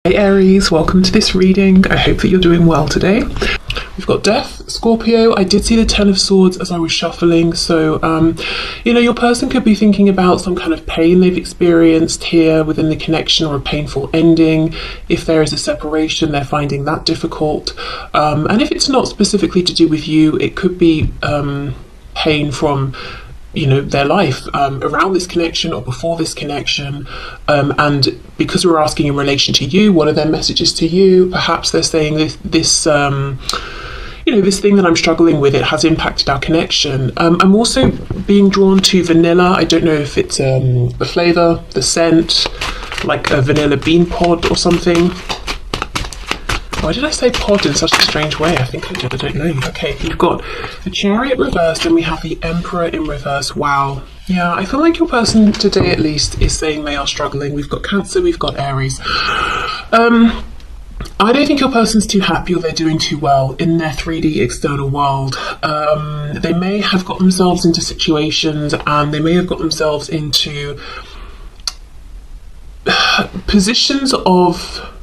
Hey Aries, welcome to this reading. I hope that you're doing well today. We've got Death, Scorpio. I did see the Ten of Swords as I was shuffling, so your person could be thinking about some kind of pain they've experienced here within the connection, or a painful ending. If there is a separation, they're finding that difficult. And if it's not specifically to do with you, it could be pain from their life around this connection or before this connection, and because we're asking in relation to you, what are their messages to you? Perhaps they're saying this this thing that I'm struggling with, it has impacted our connection. I'm also being drawn to vanilla. I don't know if it's the flavor, the scent, like a vanilla bean pod or something. Why did I say pod in such a strange way? I think I did, I don't know. Okay, we've got the Chariot reversed and we have the Emperor in reverse. Wow. Yeah, I feel like your person today at least is saying they are struggling. We've got Cancer, we've got Aries. I don't think your person's too happy or they're doing too well in their 3D external world. They may have got themselves into situations and they may have got themselves into positions of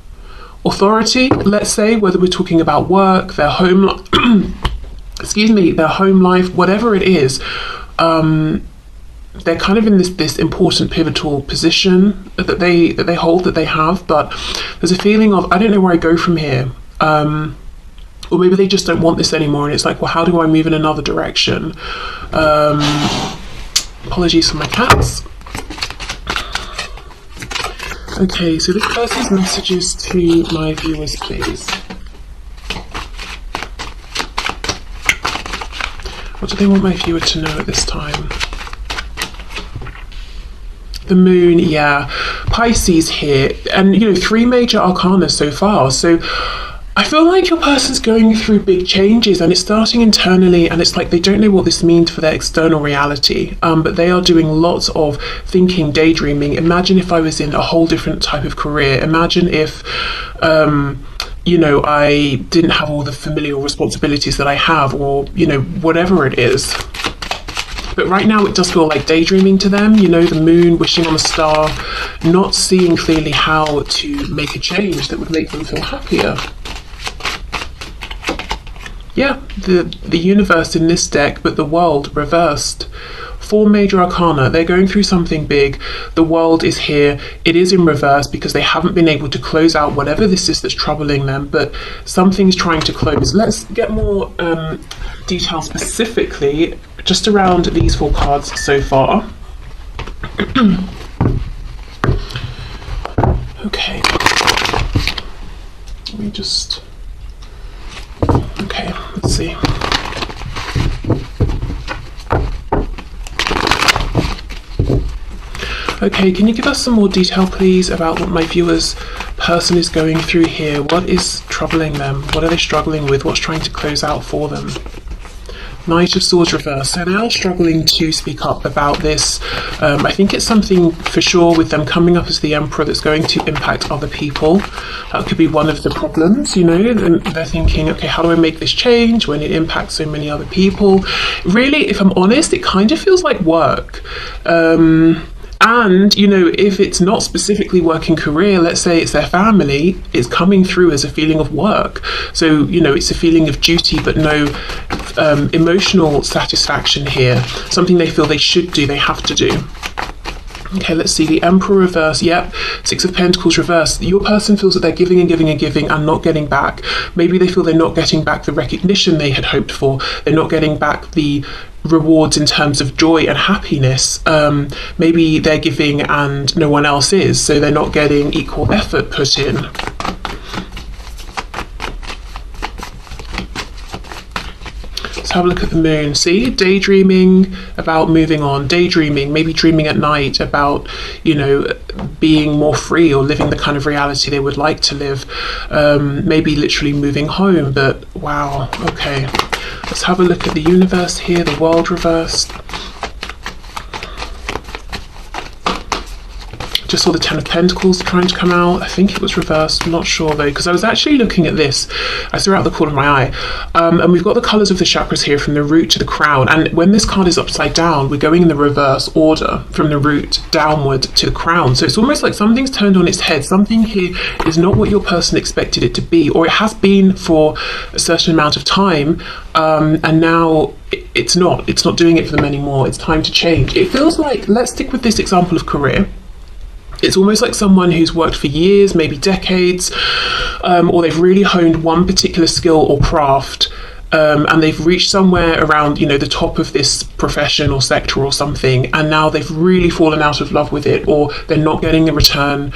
authority, let's say, whether we're talking about work, their home their home life, whatever it is. They're kind of in this important pivotal position that they hold, that they have, but there's a feeling of, I don't know where I go from here, or maybe they just don't want this anymore, and it's like, well, how do I move in another direction? Apologies for my cats. Okay, so this person's messages to my viewers, please. What do they want my viewer to know at this time? The Moon, yeah. Pisces here, and 3 major arcana so far. So I feel like your person's going through big changes, and it's starting internally, and it's like they don't know what this means for their external reality, but they are doing lots of thinking, daydreaming. Imagine if I was in a whole different type of career. Imagine if I didn't have all the familial responsibilities that I have, or whatever it is. But right now it does feel like daydreaming to them, the moon, wishing on a star, not seeing clearly how to make a change that would make them feel happier. Yeah, the universe in this deck, but the world reversed. 4 major arcana, they're going through something big. The world is here. It is in reverse because they haven't been able to close out whatever this is that's troubling them, but something's trying to close. Let's get more detail specifically just around these 4 cards so far. Okay. Let me just... Okay, let's see. Okay, can you give us some more detail, please, about what my viewer's person is going through here? What is troubling them? What are they struggling with? What's trying to close out for them? Knight of Swords reversed. So they are struggling to speak up about this. I think it's something for sure with them coming up as the Emperor that's going to impact other people. That could be one of the problems, and they're thinking, okay, how do I make this change when it impacts so many other people? Really, if I'm honest, it kind of feels like work. And, if it's not specifically work and career, let's say it's their family, it's coming through as a feeling of work. So, it's a feeling of duty, but no emotional satisfaction here. Something they feel they should do, they have to do. Okay, let's see, the Emperor reverse, yep, 6 of Pentacles reverse. Your person feels that they're giving and giving and giving and not getting back. Maybe they feel they're not getting back the recognition they had hoped for. They're not getting back the rewards in terms of joy and happiness. Maybe they're giving and no one else is, so they're not getting equal effort put in. Let's have a look at the moon. See, daydreaming about moving on, daydreaming, maybe dreaming at night about, being more free or living the kind of reality they would like to live. Maybe literally moving home, but wow, okay. Let's have a look at the universe here, the world reversed. Just saw the Ten of Pentacles trying to come out. I think it was reversed. I'm not sure though, because I was actually looking at this. I saw it out the corner of my eye. And we've got the colours of the chakras here from the root to the crown. And when this card is upside down, we're going in the reverse order from the root downward to the crown. So it's almost like something's turned on its head. Something here is not what your person expected it to be, or it has been for a certain amount of time. And now it's not doing it for them anymore. It's time to change. It feels like, let's stick with this example of career. It's almost like someone who's worked for years, maybe decades, or they've really honed one particular skill or craft, and they've reached somewhere around, you know, the top of this profession or sector or something, and now they've really fallen out of love with it, or they're not getting the return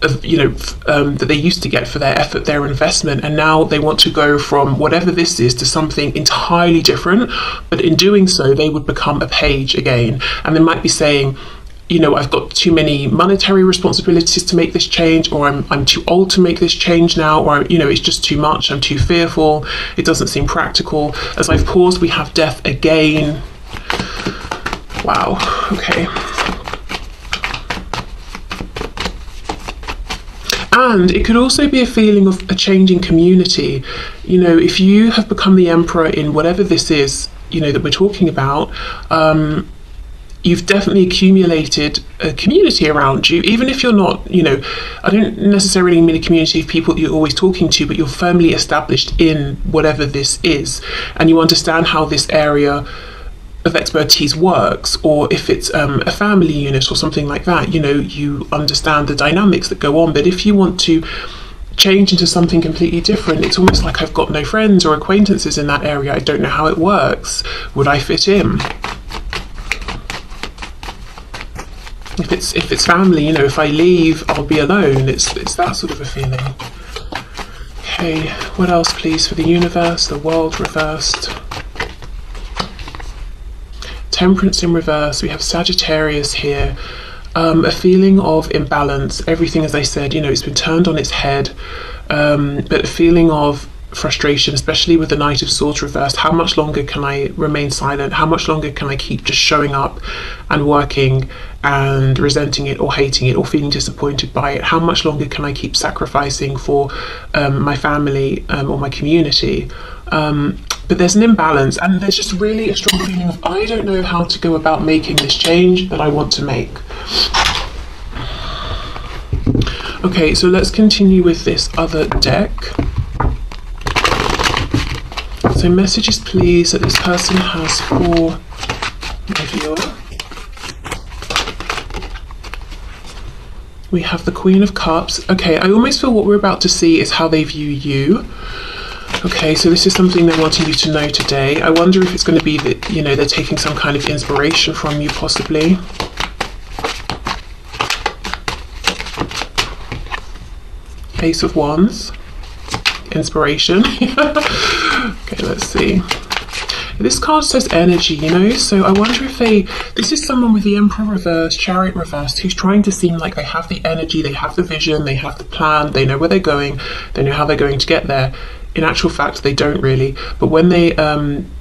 of, you know, that they used to get for their effort, their investment, and now they want to go from whatever this is to something entirely different. But in doing so, they would become a page again, and they might be saying, you know, I've got too many monetary responsibilities to make this change, or I'm too old to make this change now, or, you know, it's just too much, I'm too fearful, it doesn't seem practical. As I've paused, we have death again. Wow, okay. And it could also be a feeling of a changing community. You know, if you have become the emperor in whatever this is, you know, that we're talking about, you've definitely accumulated a community around you, even if you're not, you know, I don't necessarily mean a community of people that you're always talking to, but you're firmly established in whatever this is, and you understand how this area of expertise works. Or if it's a family unit or something like that, you know, you understand the dynamics that go on. But if you want to change into something completely different, it's almost like I've got no friends or acquaintances in that area, I don't know how it works, would I fit in? If it's family, you know, if I leave, I'll be alone. It's that sort of a feeling. Okay, what else, please, for the universe? The world reversed. Temperance in reverse. We have Sagittarius here. A feeling of imbalance. Everything, as I said, you know, it's been turned on its head. But a feeling of frustration, especially with the Knight of Swords reversed. How much longer can I remain silent? How much longer can I keep just showing up and working and resenting it or hating it or feeling disappointed by it? How much longer can I keep sacrificing for my family or my community? But there's an imbalance, and there's just really a strong feeling of, I don't know how to go about making this change that I want to make. Okay, so let's continue with this other deck. So messages, please, that this person has for my viewer. We have the Queen of Cups. Okay, I almost feel what we're about to see is how they view you. Okay, so this is something they're wanting you to know today. I wonder if it's going to be that, you know, they're taking some kind of inspiration from you, possibly. Ace of Wands. Inspiration. Okay, let's see. This card says energy, you know, so I wonder if this is someone with the Emperor reversed, Chariot reversed, who's trying to seem like they have the energy, they have the vision, they have the plan, they know where they're going, they know how they're going to get there. In actual fact, they don't really. But when they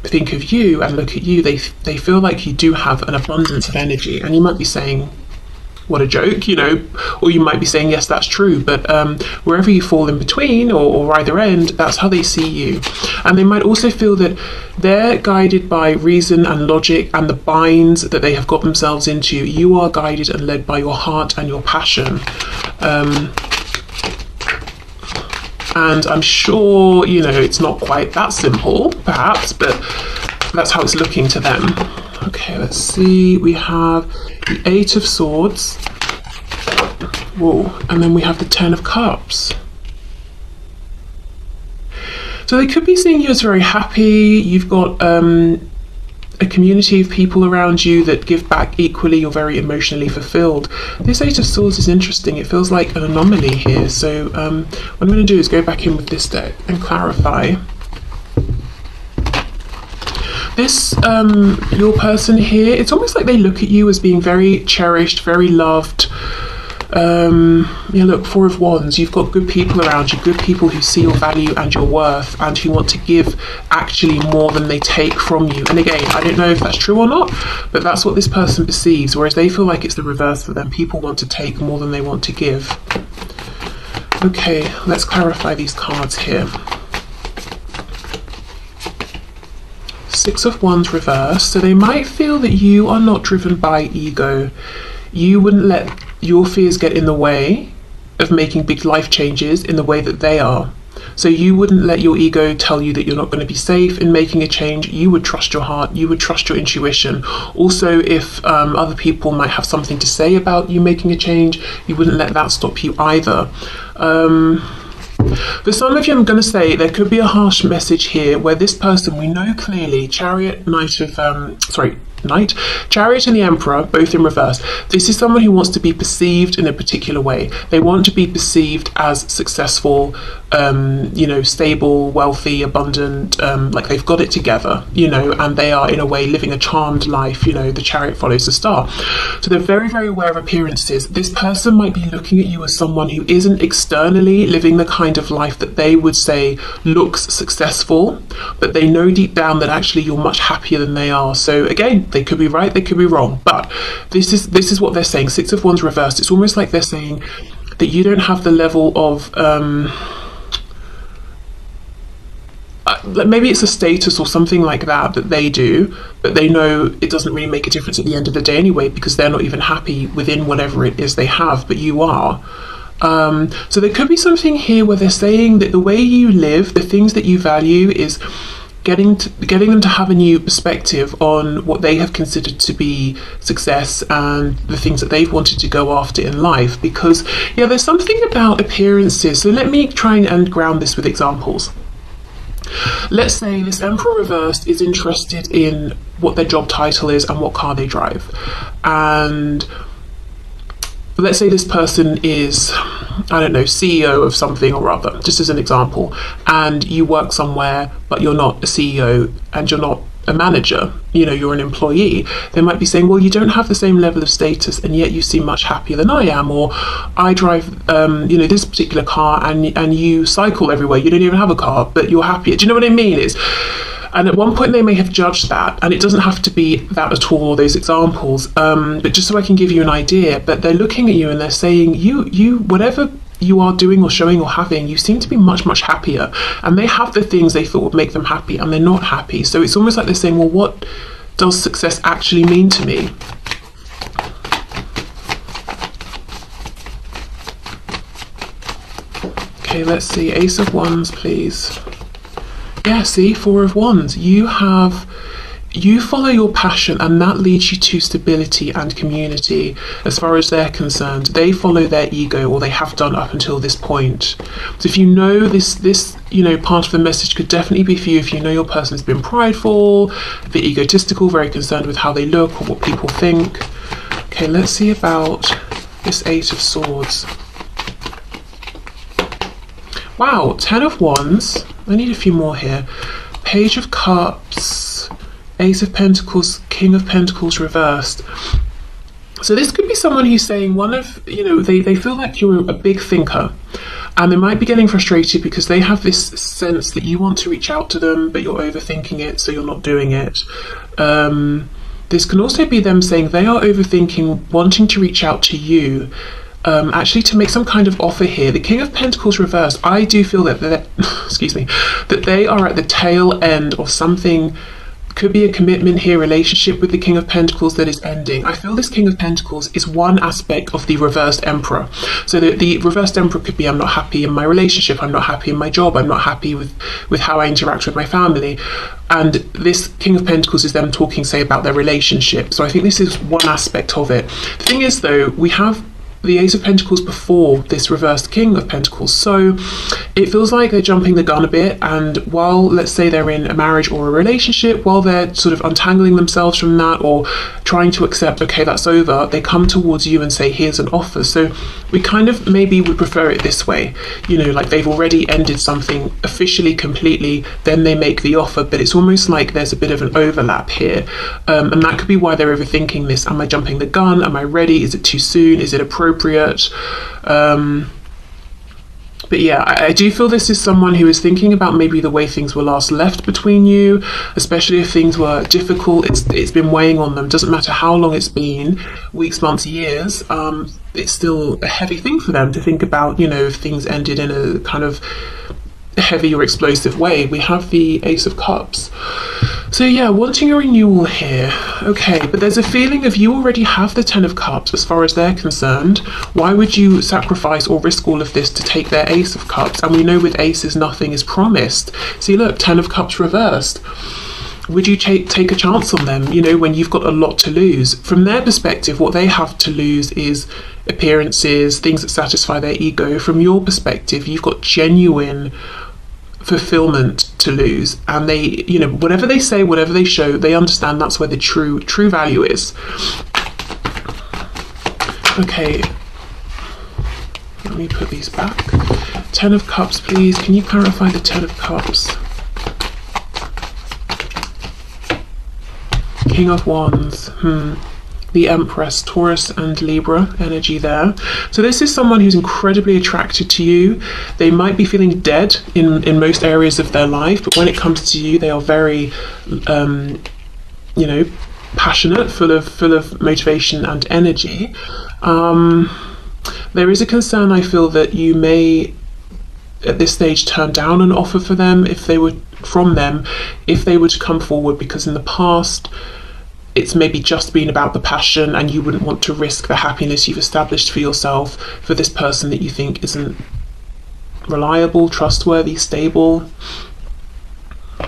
think of you and look at you, they feel like you do have an abundance of energy. And you might be saying, what a joke, you know, or you might be saying, yes, that's true. But wherever you fall in between or either end, that's how they see you. And they might also feel that they're guided by reason and logic and the binds that they have got themselves into. You are guided and led by your heart and your passion. And I'm sure, you know, it's not quite that simple, perhaps, but that's how it's looking to them. Okay, let's see. We have the Eight of Swords. Whoa. And then we have the Ten of Cups. So they could be seeing you as very happy. You've got a community of people around you that give back equally. You're very emotionally fulfilled. This Eight of Swords is interesting. It feels like an anomaly here. So what I'm going to do is go back in with this deck and clarify. This, your person here, it's almost like they look at you as being very cherished, very loved, Yeah, look, Four of Wands, you've got good people around you, good people who see your value and your worth and who want to give actually more than they take from you. And again, I don't know if that's true or not, but that's what this person perceives, whereas they feel like it's the reverse for them. People want to take more than they want to give. Okay, let's clarify these cards here. Six of Wands reversed. So they might feel that you are not driven by ego. You wouldn't let your fears get in the way of making big life changes in the way that they are. So you wouldn't let your ego tell you that you're not going to be safe in making a change. You would trust your heart. You would trust your intuition. Also, if other people might have something to say about you making a change, you wouldn't let that stop you either. For some of you, I'm going to say there could be a harsh message here where this person, we know clearly, Chariot, Chariot and the Emperor, both in reverse. This is someone who wants to be perceived in a particular way. They want to be perceived as successful, stable, wealthy, abundant, like they've got it together, and they are in a way living a charmed life. The Chariot follows the star. So they're very, very aware of appearances. This person might be looking at you as someone who isn't externally living the kind of life that they would say looks successful, but they know deep down that actually you're much happier than they are. So again, they could be right, they could be wrong, but this is what they're saying. Six of Wands reversed. It's almost like they're saying that you don't have the level of maybe it's a status or something like that they do, but they know it doesn't really make a difference at the end of the day anyway, because they're not even happy within whatever it is they have, but you are. So there could be something here where they're saying that the way you live, the things that you value, is getting them to have a new perspective on what they have considered to be success and the things that they've wanted to go after in life. Because there's something about appearances. So let me try and ground this with examples. Let's say this Emperor reversed is interested in what their job title is and what car they drive, and let's say this person is, I don't know, CEO of something or other, just as an example, and you work somewhere but you're not a CEO and you're not a manager, you're an employee. They might be saying, well, you don't have the same level of status and yet you seem much happier than I am, or I drive this particular car and you cycle everywhere, you don't even have a car but you're happier. Do you know what I mean? And at one point they may have judged that, and it doesn't have to be that at all, or those examples, but just so I can give you an idea. But they're looking at you and they're saying, you whatever you are doing or showing or having, you seem to be much, much happier. And they have the things they thought would make them happy and they're not happy. So it's almost like they're saying, well, what does success actually mean to me? Okay, let's see. Ace of Wands, please. Yeah, see, Four of Wands. You follow your passion and that leads you to stability and community. As far as they're concerned, they follow their ego, or they have done up until this point. So if you know this part of the message could definitely be for you if you know your person has been prideful, a bit egotistical, very concerned with how they look or what people think. Okay, let's see about this Eight of Swords. Wow, Ten of Wands. I need a few more here. Page of Cups, Ace of Pentacles, King of Pentacles reversed. So this could be someone who's saying they feel like you're a big thinker, and they might be getting frustrated because they have this sense that you want to reach out to them, but you're overthinking it, so you're not doing it. This can also be them saying they are overthinking, wanting to reach out to you, actually to make some kind of offer here. The King of Pentacles reversed, I do feel that that they are at the tail end of something. Could be a commitment here, relationship with the King of Pentacles that is ending. I feel this King of Pentacles is one aspect of the reversed Emperor. So the reversed Emperor could be, I'm not happy in my relationship, I'm not happy in my job, I'm not happy with how I interact with my family. And this King of Pentacles is them talking, say, about their relationship. So I think this is one aspect of it. The thing is, though, we have the Ace of Pentacles before this reversed King of Pentacles, so it feels like they're jumping the gun a bit, and while, let's say, they're in a marriage or a relationship, while they're sort of untangling themselves from that or trying to accept, okay, that's over, they come towards you and say, here's an offer. So we kind of maybe would prefer it this way, like they've already ended something officially, completely, then they make the offer, but it's almost like there's a bit of an overlap here, and that could be why they're overthinking this. Am I jumping the gun? Am I ready? Is it too soon? Is it appropriate? appropriate. But yeah, I do feel this is someone who is thinking about maybe the way things were last left between you, especially if things were difficult. It's been weighing on them. Doesn't matter how long it's been, weeks, months, years. It's still a heavy thing for them to think about. You know, if things ended in a kind of heavy or explosive way. We have the Ace of Cups. So yeah, wanting a renewal here. Okay, but there's a feeling of you already have the Ten of Cups as far as they're concerned. Why would you sacrifice or risk all of this to take their Ace of Cups? And we know with aces, nothing is promised. See, look, Ten of Cups reversed. Would you take a chance on them, you know, when you've got a lot to lose? From their perspective, what they have to lose is appearances, things that satisfy their ego. From your perspective, you've got genuine fulfillment to lose, and they, you know, whatever they say, whatever they show, they understand that's where the true value is. Okay, let me put these back. Ten of Cups, please. Can you clarify the Ten of Cups? King of Wands. The Empress, Taurus and Libra energy there. So this is someone who's incredibly attracted to you. They might be feeling dead in most areas of their life, but when it comes to you, they are very, you know, passionate, full of motivation and energy. There is a concern, I feel, that you may, at this stage, turn down an offer for them if they were to come forward, because in the past, it's maybe just been about the passion and you wouldn't want to risk the happiness you've established for yourself for this person that you think isn't reliable, trustworthy, stable.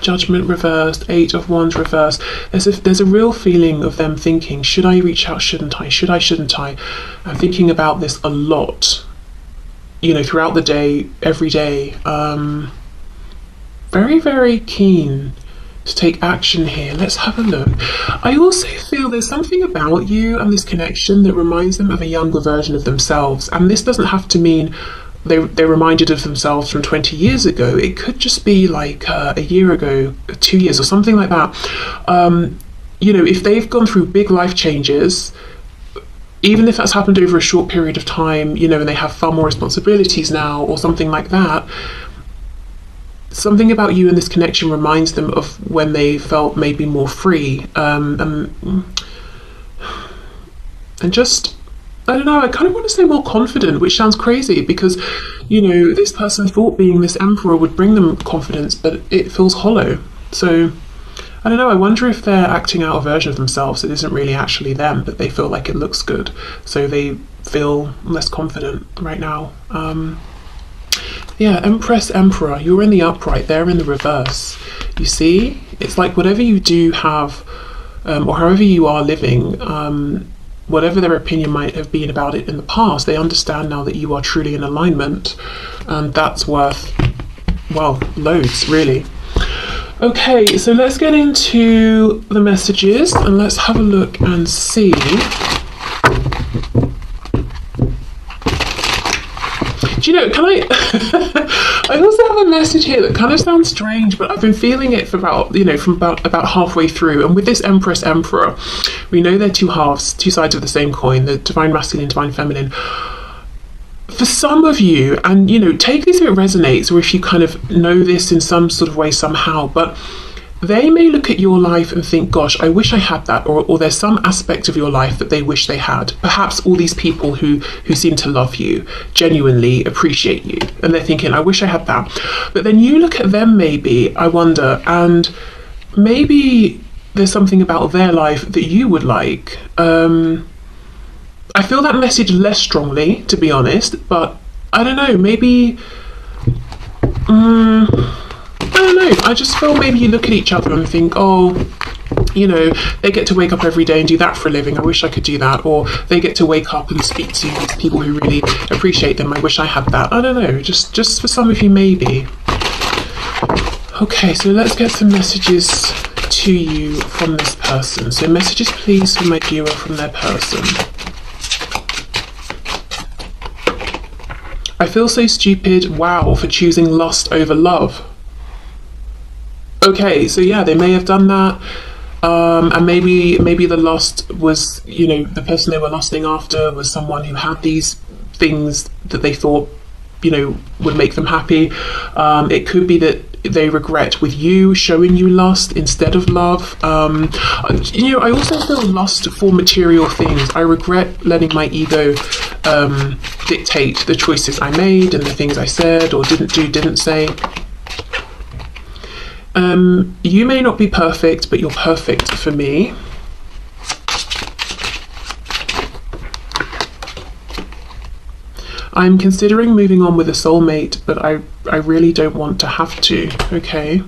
Judgment reversed, Eight of Wands reversed. There's a real feeling of them thinking, should I reach out, shouldn't I? Should I, shouldn't I? I'm thinking about this a lot, you know, throughout the day, every day. Very, very keen to take action here. Let's have a look. I also feel there's something about you and this connection that reminds them of a younger version of themselves. And this doesn't have to mean they're reminded of themselves from 20 years ago. It could just be like a year ago, 2 years or something like that. You know, if they've gone through big life changes, even if that's happened over a short period of time, you know, and they have far more responsibilities now or something like that, something about you and this connection reminds them of when they felt maybe more free, and just, I don't know, I kind of want to say more confident, which sounds crazy because, you know, this person thought being this emperor would bring them confidence, but it feels hollow. So I don't know, I wonder if they're acting out a version of themselves that isn't really actually them, but they feel like it looks good, so they feel less confident right now. Yeah, Empress, Emperor, you're in the upright, they're in the reverse. You see, it's like whatever you do have, or however you are living, whatever their opinion might have been about it in the past, they understand now that you are truly in alignment, and that's worth, well, loads, really. Okay, so let's get into the messages and let's have a look and see. Do you know, can I I also have a message here that kind of sounds strange, but I've been feeling it for about, you know, from about halfway through. And with this Empress, Emperor, we know they're two halves, two sides of the same coin, the divine masculine, divine feminine. For some of you, and, you know, take this if it resonates or if you kind of know this in some sort of way somehow, but they may look at your life and think, gosh, I wish I had that, or there's some aspect of your life that they wish they had. Perhaps all these people who seem to love you, genuinely appreciate you, and they're thinking, I wish I had that. But then you look at them maybe, I wonder, and maybe there's something about their life that you would like. I feel that message less strongly, to be honest, but I don't know, maybe... I don't know, I just feel maybe you look at each other and think, oh, you know, they get to wake up every day and do that for a living, I wish I could do that. Or they get to wake up and speak to these people who really appreciate them, I wish I had that. I don't know, just for some of you maybe. Okay, so let's get some messages to you from this person. So messages please for my viewer from their person. I feel so stupid, wow, for choosing lust over love. Okay, so yeah, they may have done that. And maybe the lust was, you know, the person they were lusting after was someone who had these things that they thought, you know, would make them happy. It could be that they regret with you showing you lust instead of love. You know, I also feel lust for material things. I regret letting my ego dictate the choices I made and the things I said or didn't do, didn't say. You may not be perfect, but you're perfect for me. I'm considering moving on with a soulmate, but I really don't want to have to. Okay.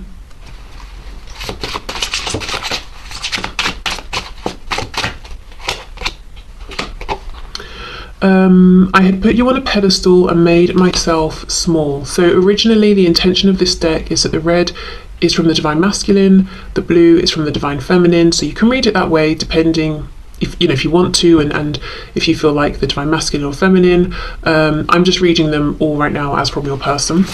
I had put you on a pedestal and made myself small. So originally the intention of this deck is that the red is from the divine masculine, the blue is from the divine feminine. So you can read it that way depending if you know, if you want to, and if you feel like the divine masculine or feminine. I'm just reading them all right now as from your person.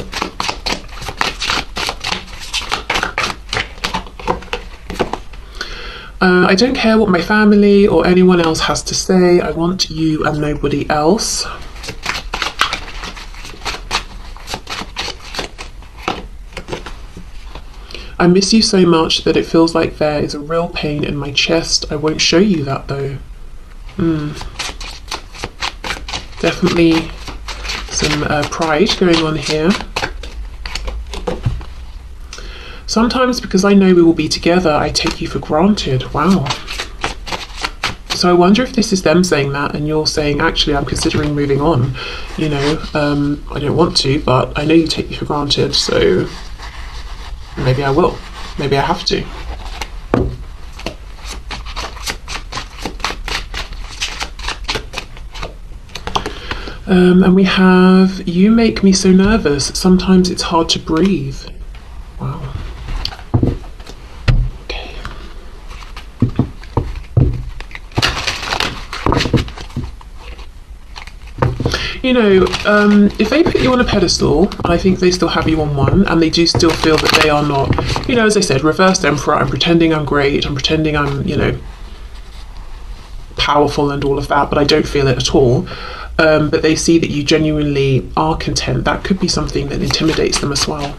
I don't care what my family or anyone else has to say. I want you and nobody else. I miss you so much that it feels like there is a real pain in my chest. I won't show you that though. Definitely some pride going on here. Sometimes because I know we will be together, I take you for granted. Wow. So I wonder if this is them saying that and you're saying, actually, I'm considering moving on. You know, I don't want to, but I know you take me for granted, so maybe I will. Maybe I have to. And we have, you make me so nervous. Sometimes it's hard to breathe. Wow. You know, if they put you on a pedestal, and I think they still have you on one, and they do still feel that they are not, you know, as I said, reversed emperor, I'm pretending I'm great, I'm pretending I'm, you know, powerful and all of that, but I don't feel it at all. But they see that you genuinely are content. That could be something that intimidates them as well.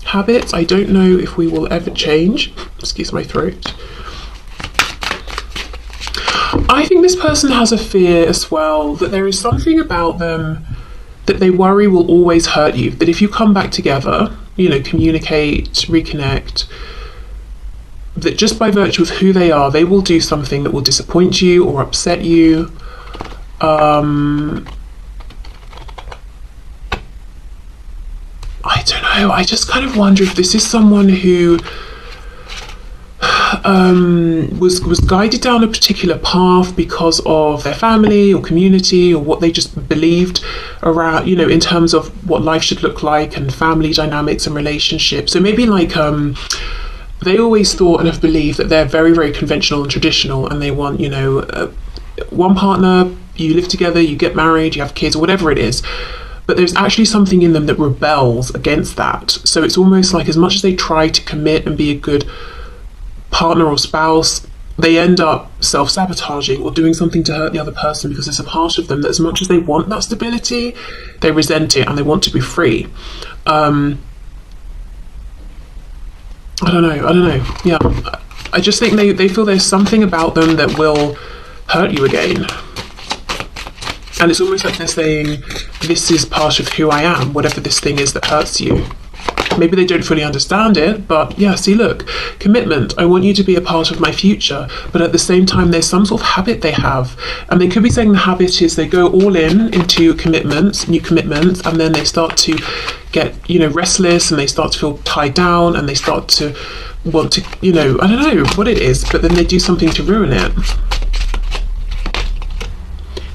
Habits, I don't know if we will ever change. Excuse my throat. I think this person has a fear as well that there is something about them that they worry will always hurt you. That if you come back together, you know, communicate, reconnect, that just by virtue of who they are, they will do something that will disappoint you or upset you. I don't know. I just kind of wonder if this is someone who was guided down a particular path because of their family or community or what they just believed around, you know, in terms of what life should look like and family dynamics and relationships. So maybe like they always thought and have believed that they're very, very conventional and traditional, and they want, you know, one partner, you live together, you get married, you have kids, or whatever it is. But there's actually something in them that rebels against that. So it's almost like as much as they try to commit and be a good partner or spouse, they end up self-sabotaging or doing something to hurt the other person because there's a part of them that as much as they want that stability, they resent it and they want to be free. I don't know. Yeah, I just think they feel there's something about them that will hurt you again. And it's almost like they're saying, this is part of who I am, whatever this thing is that hurts you. Maybe they don't fully understand it, but yeah, see, look, commitment. I want you to be a part of my future, but at the same time, there's some sort of habit they have. And they could be saying the habit is they go all in into commitments, new commitments, and then they start to get, you know, restless, and they start to feel tied down, and they start to want to, you know, I don't know what it is, but then they do something to ruin it.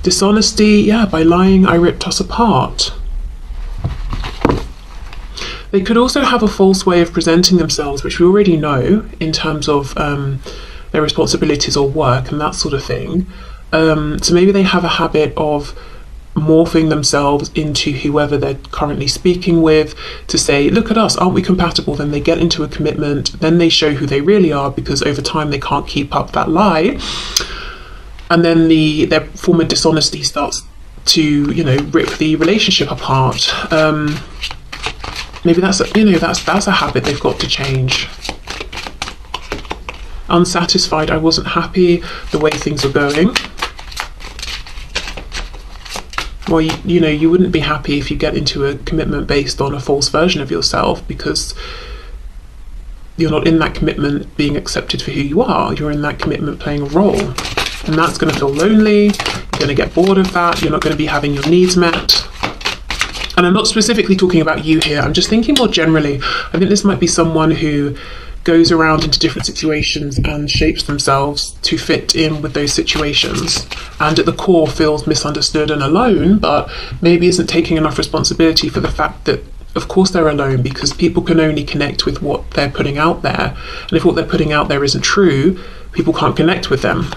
Dishonesty, yeah, by lying, I ripped us apart. They could also have a false way of presenting themselves, which we already know in terms of their responsibilities or work and that sort of thing. So maybe they have a habit of morphing themselves into whoever they're currently speaking with to say, look at us, aren't we compatible? Then they get into a commitment, then they show who they really are, because over time they can't keep up that lie, and then their form of dishonesty starts to rip the relationship apart. Maybe that's a habit they've got to change. Unsatisfied, I wasn't happy the way things are going. Well, you wouldn't be happy if you get into a commitment based on a false version of yourself, because you're not in that commitment being accepted for who you are. You're in that commitment playing a role. And that's going to feel lonely. You're going to get bored of that. You're not going to be having your needs met. And I'm not specifically talking about you here. I'm just thinking more generally. I think this might be someone who goes around into different situations and shapes themselves to fit in with those situations, and at the core feels misunderstood and alone, but maybe isn't taking enough responsibility for the fact that of course they're alone, because people can only connect with what they're putting out there, and if what they're putting out there isn't true, people can't connect with them.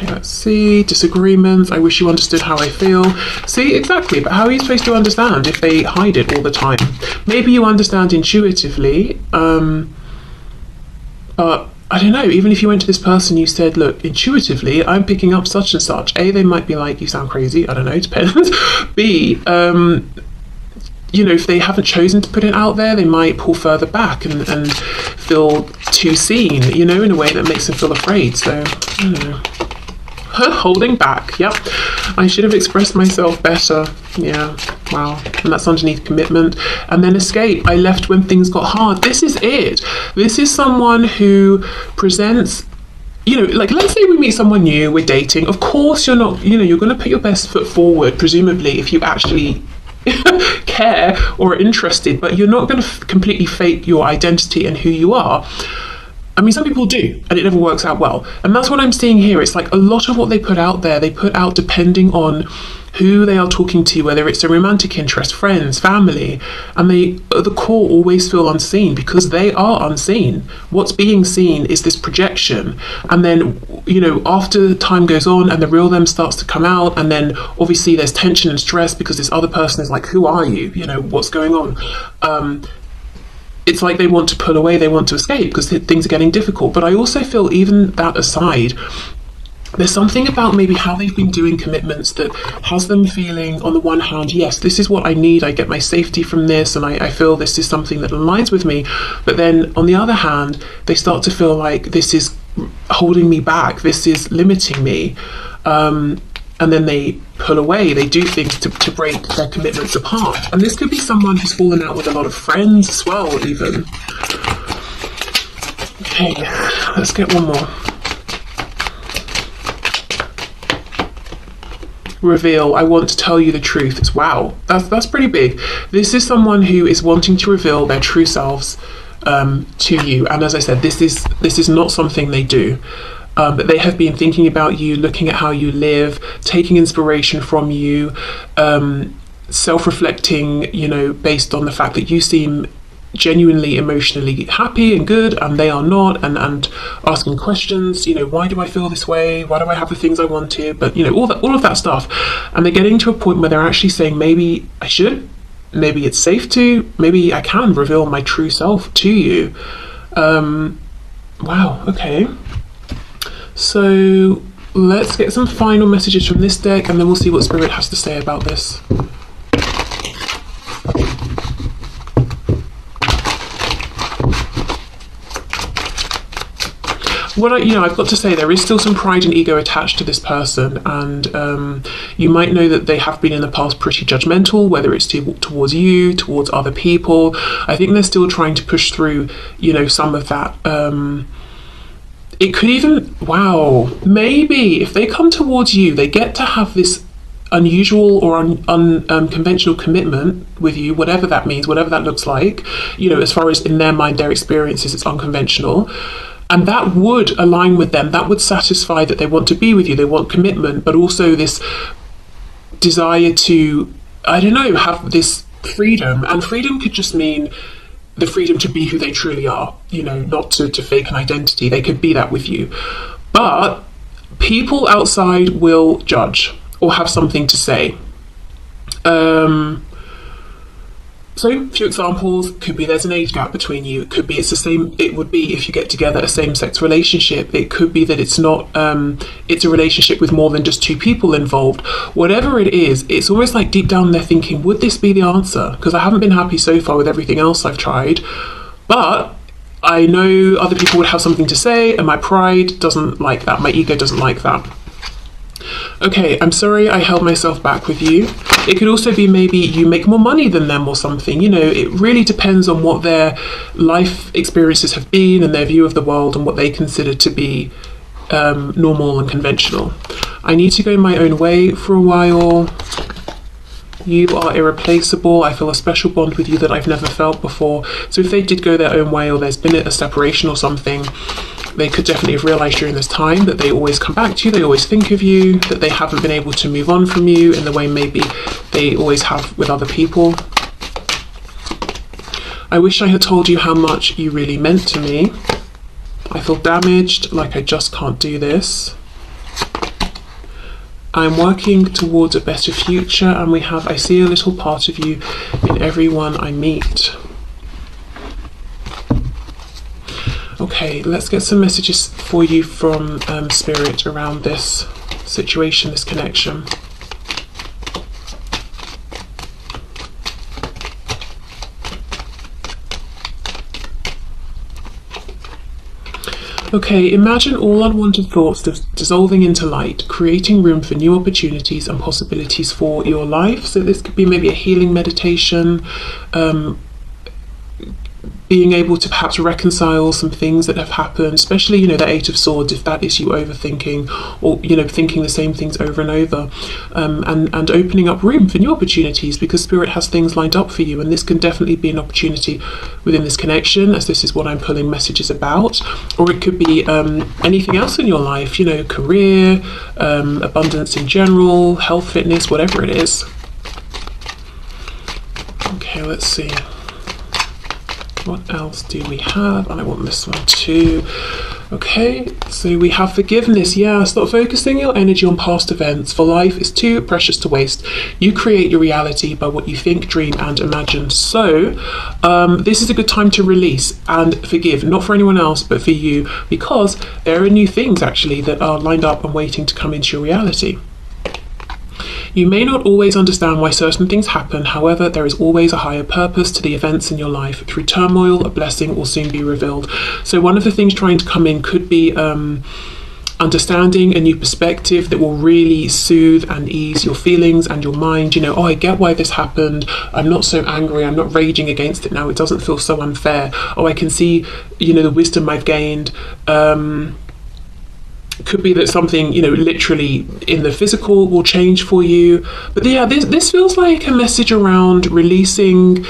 Let's see, disagreements. I wish you understood how I feel. See, exactly, but how are you supposed to understand if they hide it all the time? Maybe you understand intuitively, but I don't know, even if you went to this person, you said, look, intuitively, I'm picking up such and such. A, they might be like, you sound crazy. I don't know, depends. B, if they haven't chosen to put it out there, they might pull further back and feel too seen, in a way that makes them feel afraid. So, I don't know. Holding back, yep. I should have expressed myself better. Yeah, wow. And that's underneath commitment. And then escape. I left when things got hard. This is it. This is someone who presents, like, let's say we meet someone new, we're dating. Of course you're not, you're going to put your best foot forward, presumably, if you actually care or are interested, but you're not going to completely fake your identity and who you are. I mean, some people do, and it never works out well. And that's what I'm seeing here. It's like a lot of what they put out there, they put out depending on who they are talking to, whether it's a romantic interest, friends, family, and they, at the core, always feel unseen because they are unseen. What's being seen is this projection. And then, after time goes on and the real them starts to come out, and then obviously there's tension and stress because this other person is like, who are you? What's going on? It's like they want to pull away, they want to escape because things are getting difficult. But I also feel, even that aside, there's something about maybe how they've been doing commitments that has them feeling, on the one hand, yes, this is what I need, I get my safety from this, and I feel this is something that aligns with me. But then on the other hand, they start to feel like this is holding me back, this is limiting me. And then they pull away, they do things to break their commitments apart. And this could be someone who's fallen out with a lot of friends as well, even. Okay, let's get one more. Reveal, I want to tell you the truth. It's wow, that's pretty big. This is someone who is wanting to reveal their true selves to you. And as I said, this is not something they do. But they have been thinking about you, looking at how you live, taking inspiration from you, self-reflecting, based on the fact that you seem genuinely emotionally happy and good and they are not, and asking questions, why do I feel this way? Why do I have the things I wanted? But, all of that stuff. And they're getting to a point where they're actually saying, maybe I should, maybe it's safe to, maybe I can reveal my true self to you. Wow, okay. So let's get some final messages from this deck, and then we'll see what Spirit has to say about this. I've got to say, there is still some pride and ego attached to this person, and you might know that they have been in the past pretty judgmental, whether it's towards you, towards other people. I think they're still trying to push through, some of that. It could even, maybe if they come towards you, they get to have this unusual or unconventional commitment with you, whatever that means, whatever that looks like, as far as in their mind, their experiences, it's unconventional. And that would align with them. That would satisfy that they want to be with you. They want commitment, but also this desire to, have this freedom. And freedom could just mean the freedom to be who they truly are, you know, not to fake an identity. They could be that with you. But people outside will judge or have something to say. So, a few examples could be there's an age gap between you. It could be it's the same. It would be if you get together a same-sex relationship. It could be that it's not. It's a relationship with more than just two people involved. Whatever it is, it's almost like deep down they're thinking, would this be the answer? Because I haven't been happy so far with everything else I've tried, but I know other people would have something to say, and my pride doesn't like that. My ego doesn't like that. Okay, I'm sorry I held myself back with you. It could also be maybe you make more money than them or something. You know, it really depends on what their life experiences have been and their view of the world and what they consider to be normal and conventional. I need to go my own way for a while. You are irreplaceable. I feel a special bond with you that I've never felt before. So if they did go their own way or there's been a separation or something, they could definitely have realised during this time that they always come back to you, they always think of you, that they haven't been able to move on from you in the way maybe they always have with other people. I wish I had told you how much you really meant to me. I feel damaged, like I just can't do this. I'm working towards a better future, and I see a little part of you in everyone I meet. Okay, let's get some messages for you from Spirit around this situation, this connection. Okay, imagine all unwanted thoughts dissolving into light, creating room for new opportunities and possibilities for your life. So this could be maybe a healing meditation, being able to perhaps reconcile some things that have happened, especially, you know, the Eight of Swords, if that is you overthinking or, you know, thinking the same things over and over, and opening up room for new opportunities because Spirit has things lined up for you, and this can definitely be an opportunity within this connection, as this is what I'm pulling messages about. Or it could be anything else in your life, you know, career, abundance in general, health, fitness, whatever it is. Okay, let's see. What else do we have? And I want this one too. Okay, so we have forgiveness. Yeah, stop focusing your energy on past events, for life is too precious to waste. You create your reality by what you think, dream, and imagine. So this is a good time to release and forgive, not for anyone else, but for you, because there are new things actually that are lined up and waiting to come into your reality. You may not always understand why certain things happen, however, there is always a higher purpose to the events in your life. Through turmoil, a blessing will soon be revealed. So one of the things trying to come in could be understanding a new perspective that will really soothe and ease your feelings and your mind. You know, oh, I get why this happened. I'm not so angry. I'm not raging against it now. It doesn't feel so unfair. Oh, I can see, you know, the wisdom I've gained. Could be that something, you know, literally in the physical will change for you. But yeah, this feels like a message around releasing.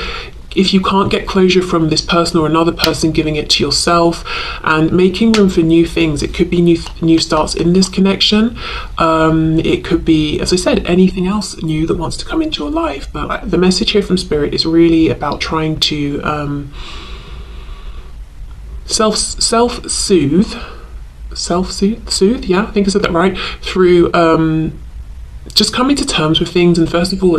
If you can't get closure from this person or another person, giving it to yourself and making room for new things. It could be new starts in this connection. It could be, as I said, anything else new that wants to come into your life. But the message here from Spirit is really about trying to self-soothe, yeah, I think I said that right, through just coming to terms with things, and first of all